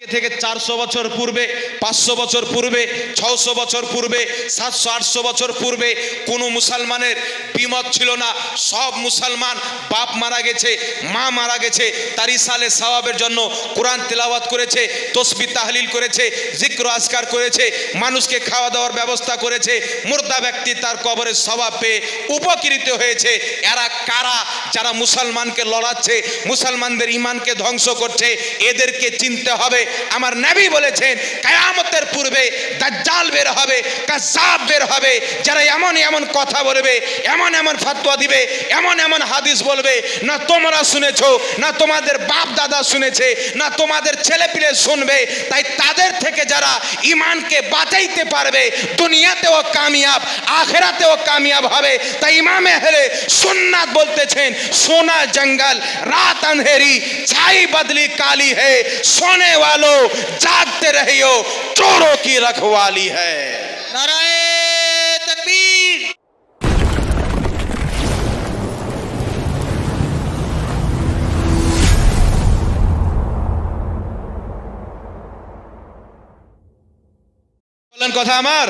থেকে 400 বছর পূর্বে, 500 বছর পূর্বে, 600 বছর পূর্বে, 700-800 বছর পূর্বে কোনো মুসলমানের বিমত ছিল না। সব মুসলমান বাপ মারা গেছে, মা মারা গেছে, তার ইসালে সওয়াবের জন্য কোরআন তেলাওয়াত করেছে, তসবিহ তাহলিল করেছে, জিক্র আজকার করেছে, মানুষকে খাওয়া দাওয়ার ব্যবস্থা করেছে, মুর্দা ব্যক্তি তার কবরের সওয়াব পেয়ে উপকৃত হয়েছে। এরা কারা? যারা মুসলমানকে লড়াচ্ছে, মুসলমানদের ঈমানকে ধ্বংস করছে। এদেরকে চিনতে হবে। আমার নবী বলেছেন কিয়ামতের পূর্বে দাজ্জাল বের হবে, কাযযাব বের হবে, যারা এমন এমন কথা বলবে, এমন এমন ফতোয়া দিবে, এমন এমন হাদিস বলবে না তোমরা শুনেছো, না তোমাদের বাপ দাদা শুনেছে, না তোমাদের ছেলে পিলে শুনবে। তাই তাদের থেকে যারা ঈমানকে বাঁচাইতে পারবে দুনিয়াতেও কামিয়াব, আখিরাতেও কামিয়াব হবে। তাই ইমামে আহলে সুন্নাত বলতেছেন সোনা জঙ্গল রাত अंधेरी छाई बदली काली है, सोने वालों जागते रहियो चोरों की रखवाली है। नाराए तकबीर। বলেন কথা আমার।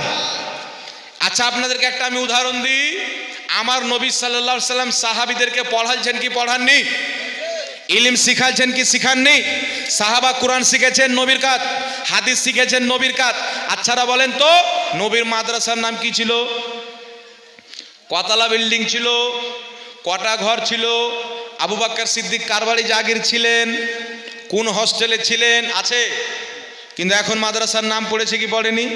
আচ্ছা আপনাদেরকে একটা আমি উদাহরণ দিই। আমার নবী সাল্লাল্লাহু আলাইহি সাল্লাম সাহাবীদেরকে পড়াইছেন কি পড়াননি? ইলম শিখাইছেন কি শিখাননি? সাহাবা কোরআন শিখেছেন নবীর কাজ, হাদিস শিখেছেন নবীর কাজ। আচ্ছারা বলেন তো নবীর মাদ্রাসার নাম কি ছিল? কতলা বিল্ডিং ছিল? কটা ঘর ছিল? আবু বকর সিদ্দিক কার বাড়ি জাগির ছিলেন? কোন হস্টেলে ছিলেন? আছে। কিন্তু এখন মাদ্রাসার নাম পড়েছে কি পড়েনি?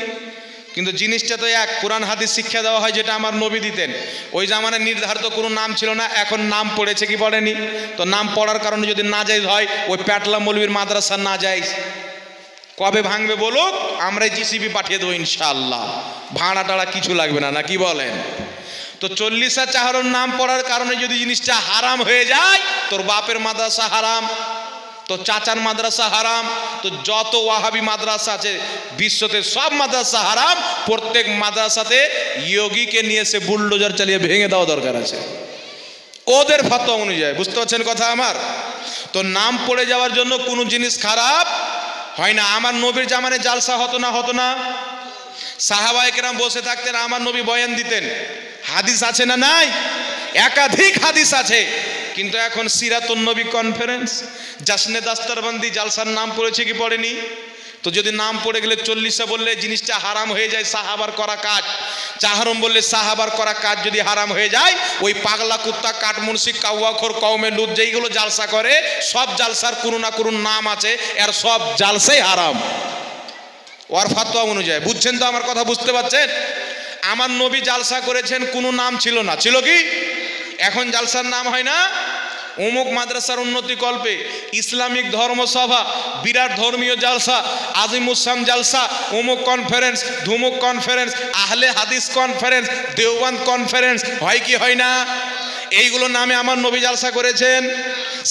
কিন্তু জিনিসটা তো এক, কোরআন হাদিস শিক্ষা দেওয়া হয় যেটা আমার নবী দিতেন। ওই জামানায় নির্ধারিত কোনো নাম ছিল না, এখন নাম পড়েছে কি পড়েনি? তো নাম পড়ার কারণে যদি নাজায়েজ হয়, ওই প্যাটলা মৌলবীর মাদ্রাসা নাজায়েজ। কবে ভাঙবে বলুক, আমরাই জিসিবি পাঠিয়ে দেবো ইনশাআল্লাহ, ভাড়া টাড়া কিছু লাগবে না, না কি বলেন? তো 40 চাহরের নাম পড়ার কারণে যদি জিনিসটা হারাম হয়ে যায়, তোর বাপের মাদ্রাসা হারাম, তো চাচার মাদ্রাসা হারাম, তো যত ওয়াহাবি মাদ্রাসা আছে বিশ্বতে সব মাদ্রাসা হারাম। প্রত্যেক মাদ্রাসাতে ইয়োগীকে নিয়ে এসে বুলডোজার চালিয়ে ভেঙে দেওয়া দরকার আছে ওদের ফতোয়া অনুযায়ী। বুঝতে পারছেন কথা আমার? তো নাম পড়ে যাওয়ার জন্য কোনো জিনিস খারাপ হয় না। আমার নবীর জামানে জালসা হতো না? হতো না? সাহাবায়ে কেরাম বসে থাকতেন, আমার নবী বয়ান দিতেন। হাদিস আছে না নাই? একাধিক হাদিস আছে। কিন্তু এখন সিরাতুন নবী কনফারেন্স, জাসনে দাস্তারবন্দি, জালসার নাম পড়েছে কি পড়েনি? তো যদি নাম পড়ে গেলে 40 বললে জিনিসটা হারাম হয়ে যায়, সাহাবার করা কাজ। চাহরম বললে সাহাবার করা কাজ যদি হারাম হয়ে যায়, ওই পাগলা কুত্তা কাঠমুন্সি কাউয়াখোর কওমে লুত যেইগুলো জালসা করে, সব জালসার কোনো না কোনো নাম আছে, এর সব জালসাই হারাম ওর ফতোয়া অনুযায়ী। বুঝছেন তো আমার কথা? বুঝতে পারছেন? আমার নবী জালসা করেছেন, কোনো নাম ছিল না। ছিল কি? এখন জালসার নাম হয় না? অমুক মাদ্রাসার উন্নতি কল্পে ইসলামিক ধর্মসভা, বিরাট ধর্মীয় জালসা, আজিমুসাম জালসা, অমুক কনফারেন্স, ধুমুক কনফারেন্স, আহলে হাদিস কনফারেন্স, দেওবান্দ কনফারেন্স, হয় কি হয় না? এইগুলো নামে আমার নবী জালসা করেছেন,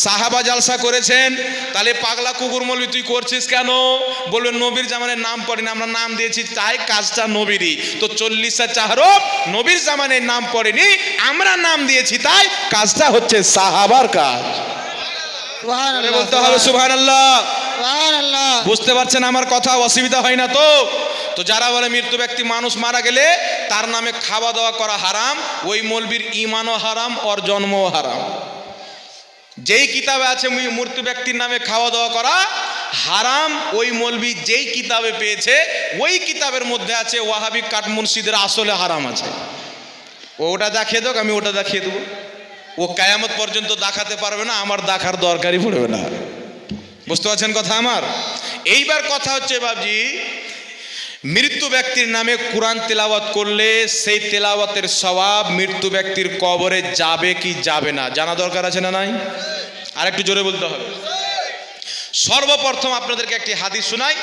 সাহাবা জালসা করেছেন। তাহলে পাগলা কুকুর মৌলবি তুই করছিস কেন? বলবেন নবীর জামানের নাম পড়েনি, আমরা নাম দিয়েছি তাই কাজটা নবীরই। তো 40 চাহরব নবীর জামানের নাম পড়েনি, আমরা নাম দিয়েছি তাই কাজটা হচ্ছে সাহাবার কাজ। সুবহানাল্লাহ, বলতে হবে সুবহানাল্লাহ। সুবহানাল্লাহ। বুঝতে পারছেন আমার কথা? অসুবিধা হয় না তো? তো যারা বলে মৃত্যু ব্যক্তি মানুষ মারা গেলে তার নামে খাওয়া দাওয়া করা হারাম, ওই মৌলবীর ঈমানও হারাম, ওর জন্মও হারাম। যেই কিতাবে আছে মৃত্যু ব্যক্তির নামে খাওয়া দাওয়া করা হারাম, ওই মৌলবী যেই কিতাবে পেয়েছে ওই কিতাবের মধ্যে আছে ওয়াহাবি কাঠমুন্সিদের আসলে হারাম আছে। ওটা দেখিয়ে দেখ, আমি ওটা দেখিয়ে দেবো। ও কিয়ামত পর্যন্ত দেখাতে পারবে না, আমার দেখার দরকারই পড়বে না। বুঝতে পারছেন কথা আমার? এইবার কথা হচ্ছে বাবজি, মৃত্যু ব্যক্তির নামে কোরআন তেলাওয়াত করলে সেই তেলাওয়াতের সওয়াব মৃত্যু ব্যক্তির কবরে যাবে কি যাবে না জানা দরকার আছে না নাই? আর একটু জোরে বলতে হবে। সর্বপ্রথম আপনাদেরকে একটি হাদিস শোনাই,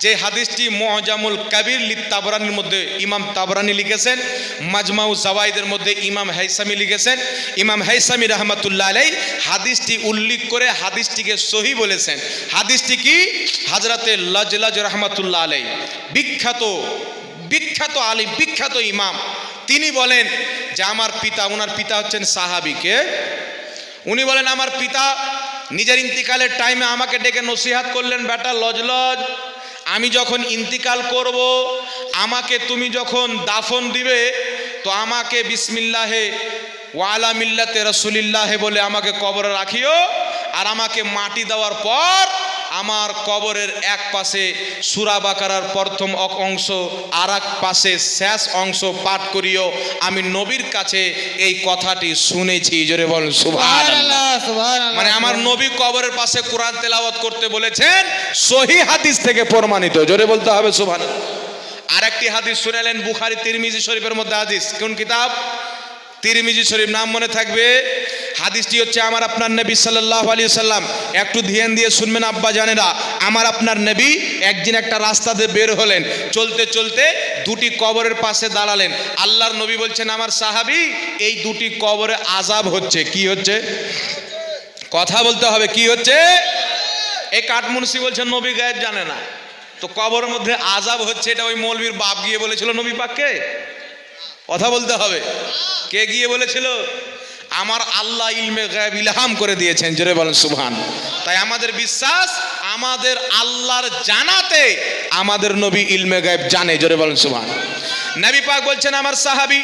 যে হাদিসটি মুআজামুল কাবির লিত তাবরানির মধ্যে ইমাম তাবরানি লিখেছেন, মাজমাউ জাওয়াইদের মধ্যে ইমাম হাইসামি লিখেছেন। ইমাম হাইসামি রাহমাতুল্লাহ আলাইহি হাদিসটি উল্লেখ করে হাদিসটিকে সহিহ বলেছেন। হাদিসটি কি? হযরতে লাজলাজ রাহমাতুল্লাহ আলাইহি বিখ্যাত আলিম, বিখ্যাত ইমাম, তিনি বলেন যে আমার পিতা, ওনার পিতা হচ্ছেন সাহাবীকে, উনি বলেন আমার পিতা নিজের ইন্তিকালের টাইমে আমাকে ডেকে নসিহাত করলেন, বেটা লজ লজ, আমি যখন ইন্তিকাল করব, আমাকে তুমি যখন দাফন দিবে তো আমাকে বিসমিল্লাহে ওয়ালা মিল্লাতে রাসূলিল্লাহে বলে আমাকে কবরে রাখিও। আর আমাকে মাটি দেওয়ার পর আমার কবরের এক পাশে সূরা বাকারার প্রথম অংশ আর এক পাশে শেষ অংশ পাঠ করিও। আমি নবীর কাছে এই কথাটি শুনেছি, জোরে বলুন সুবহানাল্লাহ। সুবহানাল্লাহ। মানে আমার নবী কবরের পাশে কোরআন তেলাওয়াত করতে বলেছেন, সহিহ হাদিস থেকে প্রমাণিত, জোরে বলতে হবে সুবহানাল্লাহ। আরেকটি হাদিস শুনালেন বুখারী তিরমিজি শরীফের মধ্যে হাদিস, কোন কিতাব? তিরমিজি শরীফ, নাম মনে থাকবে। হাদিসটি হচ্ছে আমার আপনার নবী সাল্লাল্লাহু আলাইহি সাল্লাম, একটু ধ্যান দিয়ে শুনবেন আব্বা জানেরা, আমার আপনার নবী একদিন একটা রাস্তাতে বের হলেন, চলতে চলতে দুটি কবরের পাশে দাঁড়ালেন। আল্লাহর নবী বলছেন, আমার সাহাবী, এই দুটি কবরে আযাব হচ্ছে। কি হচ্ছে? কথা বলতে হবে, কি হচ্ছে? এই কাঠমুন্সি বলছেন নবী গায়েব জানে না, তো কবরের মধ্যে আযাব হচ্ছে এটা ওই মৌলবীর বাপ গিয়ে বলেছিল নবী পাককে? কথা বলতে হবে, কে গিয়ে বলেছিল? আমার আল্লাহ ইলমে গায়েব ইলহাম করে দিয়েছেন, জোরে বলেন সুবহান। তাই আমাদের বিশ্বাস, আমাদের আল্লাহর জানাতে আমাদের নবী ইলমে গায়েব জানে, জোরে বলেন সুবহান। নবী পাক বলছেন, আমার সাহাবী,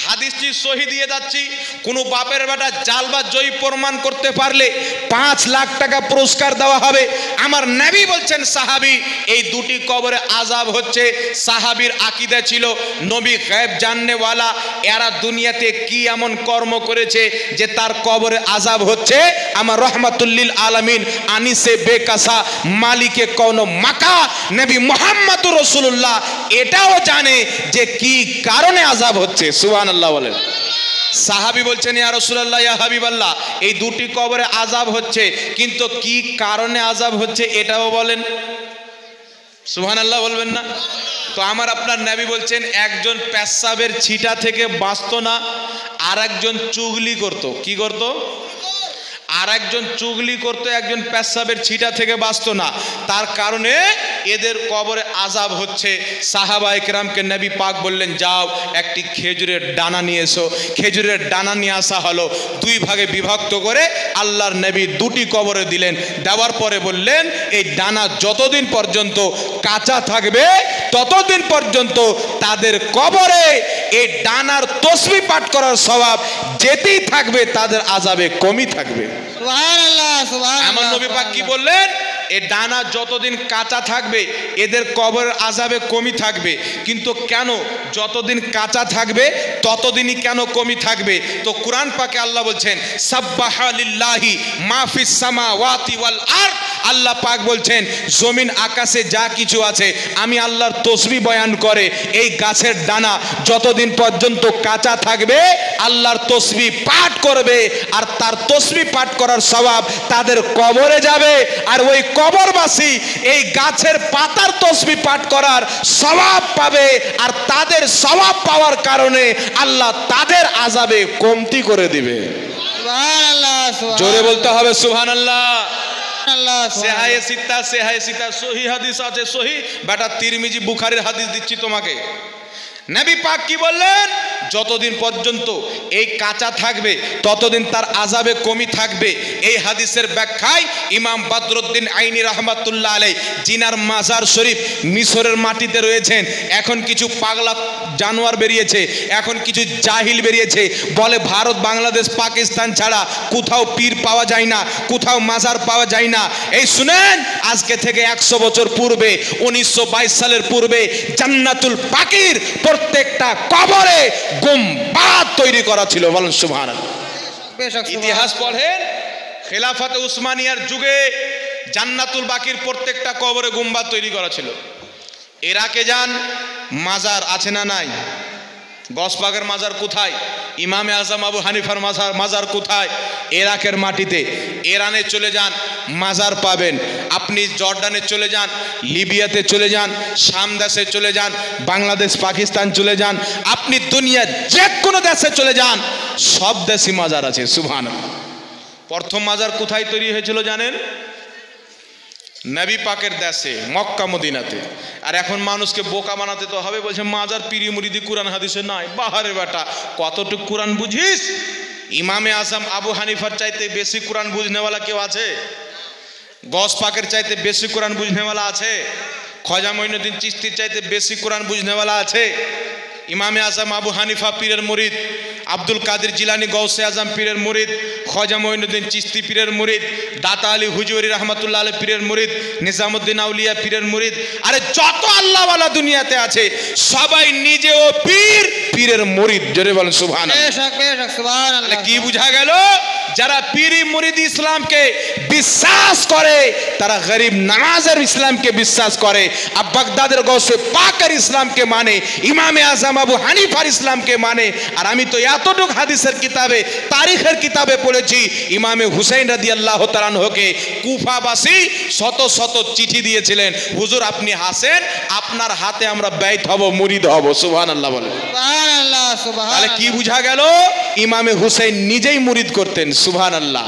হাদিসটি সহি দিয়ে যাচ্ছি, কোন বাপের বেটা জাল বা জয়ী প্রমাণ করতে পারলে 5 লাখ টাকা পুরস্কার দেওয়া হবে। আমার নবী বলছেন, সাহাবী, এই দুটি কবরে আযাব হচ্ছে। সাহাবীর আকীদা ছিল নবী গায়েব জাননেওয়ালা, এরা দুনিয়াতে কি এমন কর্ম করেছে যে তার কবরে আযাব হচ্ছে। আমার রহমাতুল্লিল আলামিন আনিসে বেকাসা মালিকে কোন মাকা নবী মুহাম্মদুর রাসূলুল্লাহ এটাও জানে যে কি কারণে আযাব হচ্ছে। সুবহানাল্লাহ বলেন। সাহাবী বলছেন, ইয়া রাসূলুল্লাহ, ইয়া হাবিবাল্লাহ, এই দুটি কবরে আযাব হচ্ছে, কিন্তু কি কারণে আযাব হচ্ছে এটাও বলেন। সুবহানাল্লাহ বলবেন না? তো আমার আপনার নবী বলছেন, একজন পেশাবের ছিটা থেকে বাঁচতো না, আর একজন চুগলি করত। কি করত? আর একজন চুগলি করতো, একজন পেশাবের ছিটা থেকে বাঁচতো না, তার কারণে এদের কবরে আযাব হচ্ছে। সাহাবায়ে কেরামকে নবী পাক বললেন, যাও একটি খেজুরের ডানা নিয়ে এসো। খেজুরের ডানা নিয়ে আসা হলো, 2 ভাগে বিভক্ত করে আল্লাহর নবী 2টি কবরে দিলেন। দেওয়ার পরে বললেন, এই ডানা যতদিন পর্যন্ত কাঁচা থাকবে ততদিন পর্যন্ত তাদের কবরে এই ডানার তসবিহ পাঠ করার সওয়াব যেতেই থাকবে, তাদের আযাবে কমই থাকবে। সুবহানাল্লাহ, সুবহানাল্লাহ। আমার নবী পাক কি বললেন? এই ডানা যতদিন কাঁচা থাকবে এদের কবরের আযাবে কমই থাকবে। কিন্তু কেন যতদিন কাঁচা থাকবে ততদিনই কেন কমই থাকবে? তো কোরআন পাকে আল্লাহ বলছেন, সাব্বাহা লিল্লাহি মা ফিস সামাওয়াতি ওয়াল আরদ। আল্লাহ পাক বলছেন, জমিন আকাশে যা কিছু আছে আমি আল্লাহর তসবিহ বয়ান করে। এই গাছের ডানা যতদিন পর্যন্ত কাঁচা থাকবে আল্লাহর তসবিহ পাঠ করবে, আর তার তসবিহ পাঠ করার সওয়াব তাদের কবরে যাবে। আর ওই কবরবাসী এই গাছের পাতার তসবিহ পাঠ করার সওয়াব পাবে, আর তাদের সওয়াব পাওয়ার কারণে আল্লাহ তাদের আযাবে কমতি করে দিবে। সুবহানাল্লাহ, জোরে বলতে হবে সুবহানাল্লাহ। সুবহানাল্লাহ। সেহায়ে সিত্তা সহি হাদিস আছে, সহি বেটা তিরমিজি বুখারীর হাদিস দিচ্ছি তোমাকে। নবী পাক কি বললেন? যতদিন পর্যন্ত এই কাঁচা থাকবে ততদিন তার আযাবে কমই থাকবে। এই হাদিসের ব্যাখ্যায় ইমাম বদরুদ্দিন আইনি রাহমাতুল্লাহ আলাইহি, জিনার মাজার শরীফ মিশরের মাটিতে রয়েছেন। এখন কিছু পাগলা জানোয়ার বেরিয়েছে, এখন কিছু জাহিল বেরিয়েছে, বলে ভারত বাংলাদেশ পাকিস্তান ছাড়া কোথাও পীর পাওয়া যায় না, কোথাও মাজার পাওয়া যায় না। এই শুনেন, আজকে থেকে 100 বছর পূর্বে 1922 সালের পূর্বে জান্নাতুল বাকির প্রত্যেকটা কবরে গুম্বাদ তৈরি করা ছিল। বলেন সুবহানাল্লাহ। ইতিহাস পড়েন, খেলাফতে উসমানিয়ার যুগে জান্নাতুল বাকির প্রত্যেকটা কবরে গুম্বাদ তৈরি করা ছিল। ইরাকে যান, মাজার আছে না নাই? গসবাগের মাজার কোথায়? ইমামে আজম আবু হানিফার মাজার কোথায়? ইরাকের মাটিতে। ইরানে চলে যান, মাজার পাবেন। আপনি জর্ডানে চলে যান, লিবিয়াতে চলে যান, শাম দেশে চলে যান, বাংলাদেশ পাকিস্তান চলে যান, আপনি দুনিয়ার যে কোনো দেশে চলে যান, সব দেশে মাজার আছে। সুবহানাল্লাহ। প্রথম মাজার কোথায় তৈরি হয়েছিল জানেন? নবী পাকের দেশে, মক্কা মদিনাতে। আর এখন মানুষকে বোকা বানাতে তো হবে, বলছে মাজার পীরি মুরিদি কোরআন হাদিসে নাই। বাহারে বেটা, কতটুকু কোরআন বুঝিস? ইমামে আজম আবু হানিফার চাইতে বেশি কোরআন বুঝনেওয়ালা কেউ আছে? গস পাকের চাইতে বেশি কোরআন বুঝনেওয়ালা আছে? খ্বাজা মঈনুদ্দিন চিশতির চাইতে বেশি কোরআন বুঝনেওয়ালা আছে? ইমামে আজম আবু হানিফা পীরের মুরিদ, আব্দুল কাদের জিলানি গৌসে আজম পীরের মুরিদ, খ্বাজা মঈনুদ্দিন চিশতি পীরের মুরিদ, দাতা আলী হুজুরি রহমতুল্লাহ আলাইহি পীরের মুরিদ, নিজামুদ্দিন আউলিয়া পীরের মুরিদ। আরে যত আল্লাহওয়ালা দুনিয়াতে আছে সবাই নিজেও পীর, পীরের মুরিদ। জোরে বলেন সুবহানাল্লাহ। বেশক বেশক সুবহানাল্লাহ। কি বুঝা গেল? যারা পীরি মুরিদ ইসলামকে বিশ্বাস করে তারা গরিব নামাজের ইসলামকে বিশ্বাস করে, বাগদাদের গৌসে পাকের ইসলামকে মানে, ইমামে আজম আবু হানিফার ইসলামকে মানে। আর আমি তো এতটুক হাদিসের কিতাবে, তারিখের কিতাবে পড়েছি, ইমামে হুসাইন রাদিয়াল্লাহু তাআলা আনহুকে কুফাবাসী শত শত চিঠি দিয়েছিলেন, হুজুর আপনি হাসেন, আপনার হাতে আমরা বাইত হব, মুরিদ হব। সুবহানাল্লাহ বলেন। সুবহানাল্লাহ তাহলে সুবহানাল্লাহ। কি বুঝা গেল? ইমামে হুসাইন নিজেই মুরিদ করতেন। সুবহানাল্লাহ।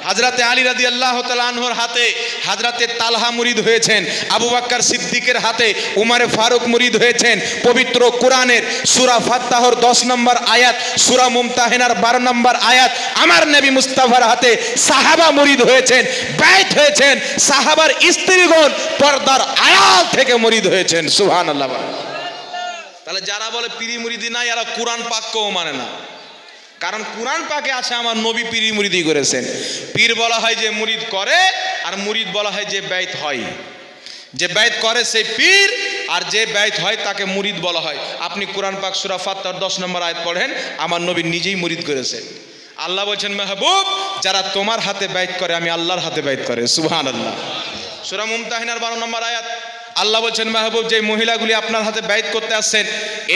হযরতে আলী রাদিয়াল্লাহু তাআলা আনহুর হাতে হযরতে তালহা মুরিদ হয়েছেন, আবু বকর সিদ্দিকের হাতে উমরে ফারুক মুরিদ হয়েছেন। পবিত্র কোরআনের সূরা ফাতহার 10 নম্বর আয়াত, সূরা মুমতাহিনার 12 নম্বর আয়াত, আমার নবী মুস্তাফার হাতে সাহাবা মুরিদ হয়েছেন, বাইত হয়েছেন। সাহাবার স্ত্রীগণ পর্দার আড়াল থেকে মুরিদ হয়েছেন। সুবহানাল্লাহ। তাহলে যারা বলে পীরি মুরিদি নাই, এরা কোরআন পাককেও মানে না। কারণ কোরআন পাকে আছে আমার নবী পীরি মুরিদি করেছেন। পীর বলা হয় যে মুরিদ করে, আর মুরিদ বলা হয় যে বাইত হয়। যে বাইত করে সেই পীর, আর যে বাইত হয় তাকে মুরিদ বলা হয়। আপনি কোরআন পাক সূরা ফাতহার 10 নম্বর আয়াত পড়েন, আমার নবী নিজেই মুরিদ করেছেন। আল্লাহ বলছেন, মেহবুব যারা তোমার হাতে বাইত করে আমি আল্লাহর হাতে বাইত করে। সুবহানাল্লাহ। সূরা মুমতাহিনার 12 নম্বর আয়াত, আল্লাহ বলছেন, মাহবুব যে মহিলাগুলি আপনার হাতে বাইত করতে আসছেন,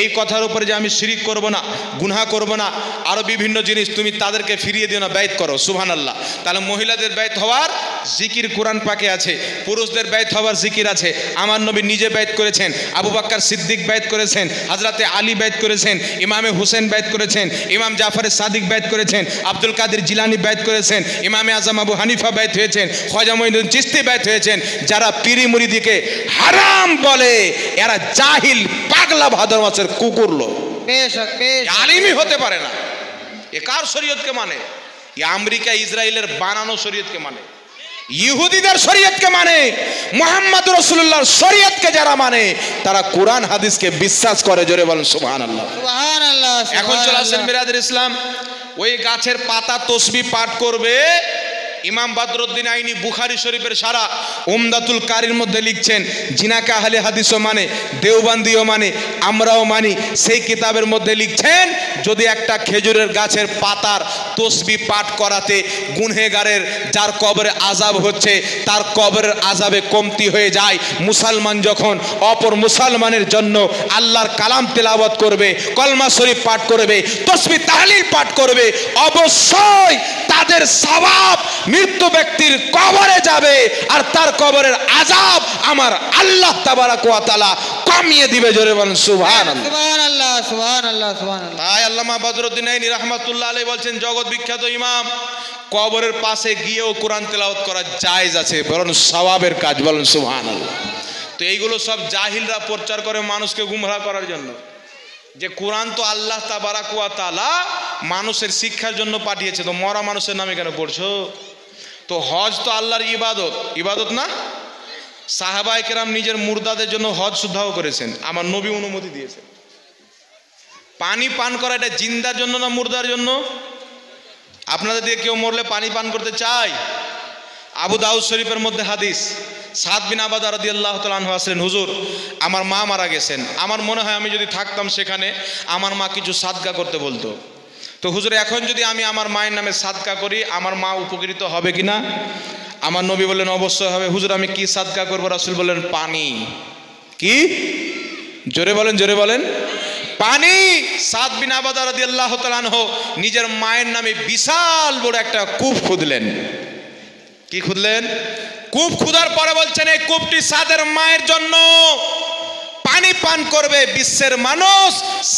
এই কথার উপরে যে আমি শিরিক করব না, গুনাহ করব না, আরো বিভিন্ন জিনিস, তুমি তাদেরকে ফিরিয়ে দিও না, বাইত করো। সুবহানাল্লাহ। তাহলে মহিলাদের বাইত হওয়ার জিকির কোরআন পাকে আছে, পুরুষদের বাইত হওয়ার জিকির আছে। আমার নবী নিজে বাইত করেছেন, আবু বকর সিদ্দিক বাইত করেছেন, হযরতে আলী বাইত করেছেন, ইমামে হুসেন বাইত করেছেন, ইমাম জাফর সাদিক বাইত করেছেন, আব্দুল কাদের জিলানি বাইত করেছেন, ইমামে আজম আবু হানিফা বাইত হয়েছেন, খ্বাজা মঈনুদ্দিন চিশতি বাইত হয়েছেন। যারা পীরি মুরিদিকে হারাম বলে এরা জাহিল, পাগলা, ভাদর মাছের কুকুর লোক। বেশক বেশক। আলিমই হতে পারে না। এ কার শরীয়তকে মানে? এ আমেরিকা ইসরায়েলের বানানো শরীয়তকে মানে, ইহুদিদের শরীয়তকে মানে। মুহাম্মদ রাসূলুল্লাহর শরীয়তকে যারা মানে তারা কোরআন হাদিসকে বিশ্বাস করে। জোরে বলেন সুবহানাল্লাহ। সুবহানাল্লাহ। এখন চলে আসেন মিরাজুল ইসলাম, ওই গাছের পাতা তসবিহ পাঠ করবে। ইমাম বদরুদ্দিন আইনি বুখারী শরীফের সারা উমদাতুল কারির মধ্যে লিখছেন, জিনাকে আহলে হাদিসও মানে, দেওবন্দিও মানে, আমরাও মানি। সেই কিতাবের মধ্যে লিখছেন, যদি একটা খেজুরের গাছের পাতার তসবিহ পাঠ করাতে গুনহেগারের যার কবরে আযাব হচ্ছে তার কবরের আযাবে কমতি হয়ে যায়, মুসলমান যখন অপর মুসলমানের জন্য আল্লাহর কালাম তেলাওয়াত করবে, কলমা শরীফ পাঠ করবে, তসবিহ তাহলিল পাঠ করবে, অবশ্যই তাদের সওয়াব মৃত্যু ব্যক্তির কবরে যাবে, আর তার কবরের আযাব আমার আল্লাহ তাবারাক ওয়া তাআলা কমিয়ে দিবে। জোরে বলেন সুবহানাল্লাহ। সুবহানাল্লাহ সুবহানাল্লাহ সুবহানাল্লাহ। তাই আল্লামা বদরুদ্দিন আইনি রাহমাতুল্লাহ আলাইহি বলছেন, জগৎ বিখ্যাত ইমাম, কবরের পাশে গিয়েও কোরআন তেলাওয়াত করা জায়েজ আছে, বরং সওয়াবের কাজ। বলেন সুবহানাল্লাহ। তো এইগুলো সব জাহিলরা প্রচার করে মানুষকে গুমরাহ করার জন্য, যে কোরআন তো আল্লাহ তাবারাক ওয়া তাআলা মানুষের শিক্ষার জন্য পাঠিয়েছে, তো মরা মানুষের নামে কেন পড়ছো? তো হজ তো আল্লাহর ইবাদত, ইবাদত না? সাহাবায়ে কেরাম নিজের মুর্দাদের জন্য হজ সুদ্ধাও করেছেন, আমার নবী অনুমতি দিয়েছেন। পানি পান করা এটা জিন্দার জন্য না মুর্দার জন্য? আপনাদের দিকে কেউ মরলে পানি পান করতে চায়? আবু দাউদ শরীফের মধ্যে হাদিস, সাদ বিন আবাদা রাদিয়াল্লাহু তাআলা আনহু আসলেন, হুজুর আমার মা মারা গেছেন, আমার মনে হয় আমি যদি থাকতাম সেখানে আমার মা কিছু সাদকা করতে বলতো। তো হুজুর এখন যদি আমি আমার মায়ের নামে সাদকা করি আমার মা উপকৃত হবে কিনা? আমার নবী বললেন অবশ্যই হবে। হুজুর আমি কি সাদকা করবো? রাসূল বললেন পানি। কি? জোরে বলেন, জোরে বলেন। পানি। সাদ বিন আবাদা রাদিয়াল্লাহু তাআলা আনহু নিজের মায়ের নামে বিশাল বড় একটা কূপ খুঁদলেন। কি খুঁদলেন? কূপ খুদার পরে বলছেন এই কূপটি সাদের মায়ের জন্য, পানি পানি পান করবে বিশ্বের মানুষ,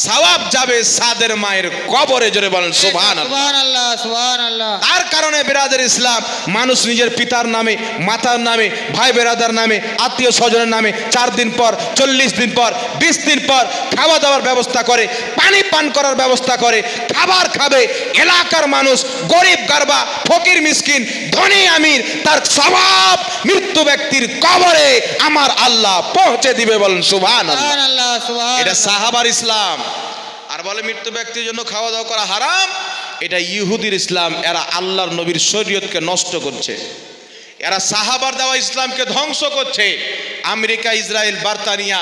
সওয়াব যাবে সাদের মায়ের কবরে। জোরে বলেন সুবহানাল্লাহ। সুবহানাল্লাহ সুবহানাল্লাহ। তার কারণে বিরাদের ইসলাম, মানুষ নিজের পিতার নামে, মাতার নামে, ভাই বেরাদার নামে, আত্মীয় স্বজনের নামে 4 দিন পর, 40 দিন পর, 20 দিন পর খাওয়া দাওয়ার ব্যবস্থা করে, পানি পান করার ব্যবস্থা করে, খাবার খাবে এলাকার মানুষ, গরিব গারবা, ফকির মিসকিন, ধনী আমির, তার সওয়াব মৃত্যু ব্যক্তির কবরে আমার আল্লাহ পৌঁছে দিবে। বলেন সুবহানাল্লাহ। সুবহানাল্লাহ সুবহানাল্লাহ। এটা সাহাবার ইসলাম। আর বলে মৃত্যু ব্যক্তির জন্য খাওয়া দাওয়া করা হারাম, এটা ইহুদির ইসলাম। এরা আল্লাহর নবীর শরীয়তকে নষ্ট করছে, এরা সাহাবার দেওয়া ইসলামকে ধ্বংস করছে। আমেরিকা, ইসরায়েল, বার্তানিয়া,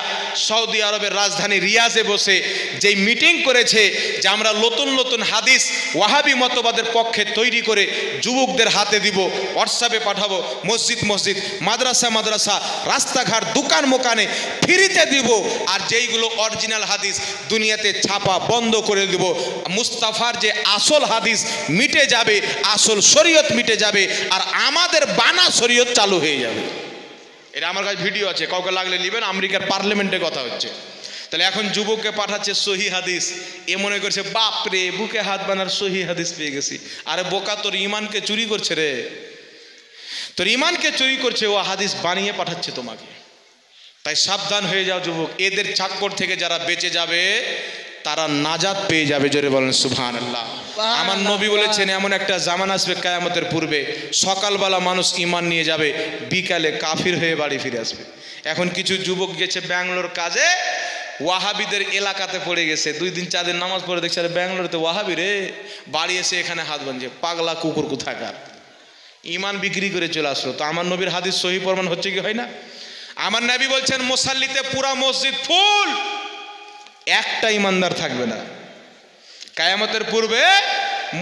সৌদি আরবের রাজধানী রিয়াজে বসে যেই মিটিং করেছে যে আমরা নতুন নতুন হাদিস ওয়াহাবি মতবাদের পক্ষে তৈরি করে যুবকদের হাতে দিব, হোয়াটসঅ্যাপে পাঠাবো, মসজিদ মসজিদ, মাদ্রাসা মাদ্রাসা, রাস্তাঘাট, দোকান মোকানে ফ্রিতে দিব। আর যেইগুলো অরিজিনাল হাদিস দুনিয়াতে ছাপা বন্ধ করে দিব। মুস্তাফার যে আসল হাদিস মিটে যাবে, আসল শরীয়ত মিটে যাবে, আর আমাদের বানা শরীয়ত চালু হয়ে যাবে। এটা আমার কাছে ভিডিও আছে, কাউকে লাগলে নেবেন। আমেরিকার পার্লামেন্টে কথা হচ্ছে। তাহলে এখন যুবককে পাঠাচ্ছে সহি হাদিস, এ মনে করছে বাপরে বুকে হাত বানার সহি হাদিস পেয়ে গেছি। আরে বোকা, তোর ইমানকে চুরি করছে রে, তোর ইমানকে চুরি করছে, ও হাদিস বানিয়ে পাঠাচ্ছে তোমাকে। তাই সাবধান হয়ে যাও যুবক, এদের চাক্কর থেকে যারা বেঁচে যাবে তারা নাজাত পেয়ে যাবে। জোরে বলেন সুবহানাল্লাহ। আমার নবী বলেছেন এমন একটা জামান আসবে কিয়ামতের পূর্বে, সকালবেলা মানুষ ঈমান নিয়ে যাবে, বিকালে কাফির হয়ে বাড়ি ফিরে আসবে। এখন কিছু যুবক গেছে ব্যাঙ্গালোর কাজে, ওয়াহাবিদের এলাকাতে পড়ে গেছে, 2 দিন 4 দিন নামাজ পড়ে দেখছে আরে ব্যাঙ্গালোরতে ওয়াহাবি রে, বাড়ি এসে এখানে হাত বাঁধছে, পাগলা কুকুর কোথাকার, ঈমান বিক্রি করে চলে আসলো। তো আমার নবীর হাদিস সহি প্রমাণ হচ্ছে কি হয় না? আমার নবী বলছেন মুসাল্লিতে পুরা মসজিদ ফুল, একটা ইমানদার থাকবে না। কিয়ামতের পূর্বে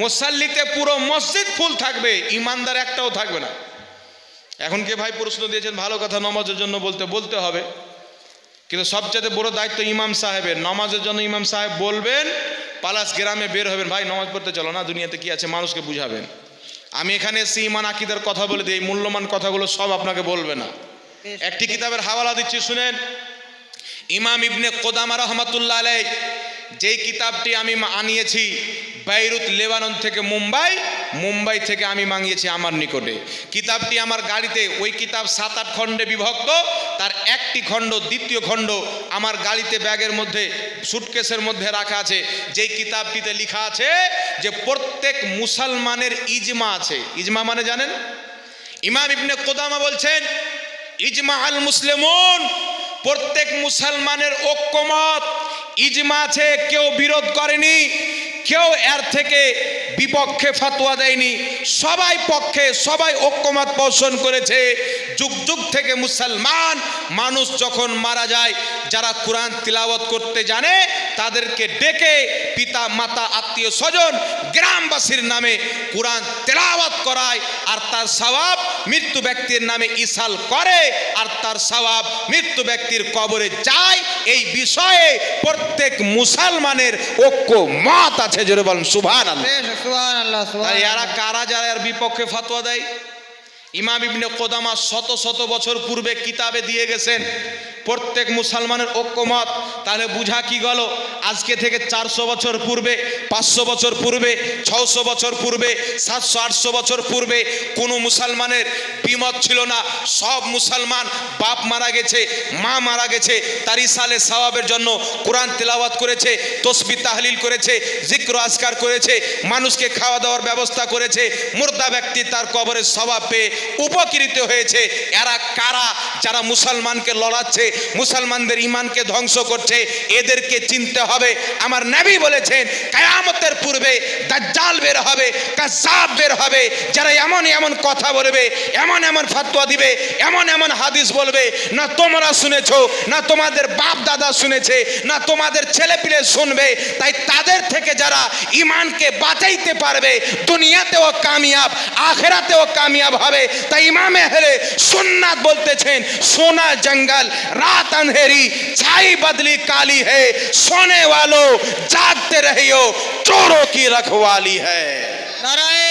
মুসাল্লিতে পুরো মসজিদ ফুল থাকবে, ইমানদার একটাও থাকবে না। এখন কে ভাই প্রশ্ন দিয়েছেন, ভালো কথা, নামাজের জন্য বলতে হবে, কিন্তু সবচেয়ে বড় দায়িত্ব ইমাম সাহেবের। নামাজের জন্য ইমাম সাহেব বলবেন, পালাস গ্রামে বের হবেন, ভাই নামাজ পড়তে চলো না, দুনিয়াতে কি আছে মানুষকে বুঝাবেন। আমি এখানে এসে ইমান আকীদার কথা বলে দিই, এই মূল্যবান কথাগুলো সব আপনাকে বলবে না। একটি কিতাবের হাওয়ালা দিচ্ছি শুনেন। ইমাম ইবনে কুদামা রাহমাতুল্লাহ আলাইহি যেই কিতাবটি আমি আনিয়েছি বেইরুত লেবানন থেকে, মুম্বাই থেকে আমি মাঙিয়েছি আমার নিকটে। কিতাবটি আমার গাড়িতে, ওই কিতাব 7-8 খণ্ডে বিভক্ত, তার একটি খণ্ড, দ্বিতীয় খণ্ড আমার গাড়িতে ব্যাগের মধ্যে, সুটকেসের মধ্যে রাখা আছে। যেই কিতাবটিতে লেখা আছে যে প্রত্যেক মুসলমানের ইজমা আছে। ইজমা মানে জানেন? ইমাম ইবনে কুদামা বলছেন ইজমা আল মুসলিমুন, প্রত্যেক মুসলমানের ঐক্যমত, ইজমা আছে, কেউ বিরোধ করেনি, কেউ এর থেকে বিপক্ষে ফতোয়া দেয়নি, সবাই পক্ষে, সবাই ঐক্যমত পোষণ করেছে। যুগ যুগ থেকে মুসলমান মানুষ যখন মারা যায়, যারা কোরআন তিলাওয়াত করতে জানে তাদেরকে ডেকে পিতা মাতা আত্মীয় স্বজন গ্রামবাসীর নামে কোরআন তেলাওয়াত করায়, আর তার সওয়াব মৃত্যু ব্যক্তির নামে ইসাল করে, আর তার সওয়াব মৃত্যু ব্যক্তির কবরে যায়। এই বিষয়ে প্রত্যেক মুসলমানের ঐক্য মত আছে। জোরে বলেন সুবহানাল্লাহ। সুবহানাল্লাহ তাই এরা কারা যারা এর বিপক্ষে ফতোয়া দেয়? ইমাম ইবনে কুদামা শত শত বছর পূর্বে কিতাবে দিয়ে গেছেন প্রত্যেক মুসলমানের ঐক্যমত। তাহলে বুঝা কি গেল? আজকে থেকে 400 বছর পূর্বে, 500 বছর পূর্বে, 600 বছর পূর্বে, 700-800 বছর পূর্বে কোনো মুসলমানের বিমত ছিল না। সব মুসলমান, বাপ মারা গেছে, মা মারা গেছে, তার ইসালে সওয়াবের জন্য কোরআন তেলাওয়াত করেছে, তসবিহ তাহলিল করেছে, জিক্র আজকার করেছে, মানুষকে খাওয়া দাওয়ার ব্যবস্থা করেছে, মুর্দা ব্যক্তি তার কবরের সওয়াব পেয়ে উপকৃত হয়েছে। এরা কারা যারা মুসলমানকে লড়াচ্ছে, মুসলমানদের ঈমানকে ধ্বংস করছে? এদেরকে চিনতে হবে। আমার নবী বলেছেন কিয়ামতের পূর্বে দাজ্জাল বের হবে, কাযযাব বের হবে, যারা এমন এমন কথা বলবে, এমন এমন ফতোয়া দিবে, এমন এমন হাদিস বলবে, না তোমরা শুনেছো, না তোমাদের বাপ দাদা শুনেছে, না তোমাদের ছেলেপিলে শুনবে। তাই তাদের থেকে যারা ঈমানকে বাঁচাইতে পারবে দুনিয়াতেও কামিয়াব, আখিরাতেও কামিয়াব হবে। তাই ইমামে আহলে সুন্নাত বলতেছেন সোনা জঙ্গল रात अंधेरी छाई बदली काली है, सोने वालों जागते रहियो, चोरों की रखवाली है। नाराए